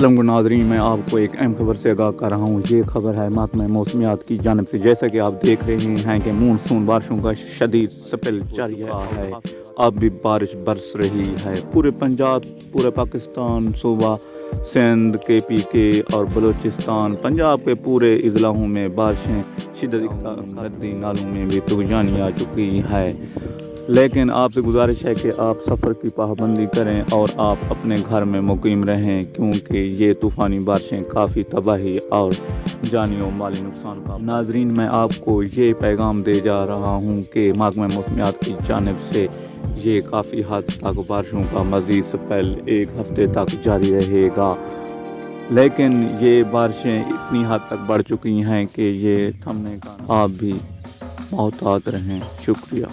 अस्सलाम नाज़रीन, मैं आपको एक अहम खबर से आगाह कर रहा हूँ। ये खबर है महकमा मौसमियात की जानिब से। जैसा कि आप देख रहे हैं कि मानसून बारिशों का शदीद स्पेल जारी है। अब भी बारिश बरस रही है। पूरे पंजाब, पूरे पाकिस्तान, सूबा सिंध, KPK और बलूचिस्तान, पंजाब के पूरे इजलाओं में बारिशें शिद्दत नदी नालों में भी तूफानी आ चुकी है। लेकिन आपसे गुजारिश है कि आप सफ़र की पाबंदी करें और आप अपने घर में मुकीम रहें, क्योंकि ये तूफ़ानी बारिशें काफ़ी तबाही और जानी और माली नुकसान का। नाजरीन, मैं आपको ये पैगाम दे जा रहा हूँ कि महकमा मौसमियात की जानिब से ये काफ़ी हद तक बारिशों का मज़ीद स्पेल 1 हफ़्ते तक जारी रहेगा। लेकिन ये बारिशें इतनी हद तक बढ़ चुकी हैं कि ये थमने का आप भी मोहतात रहें। शुक्रिया।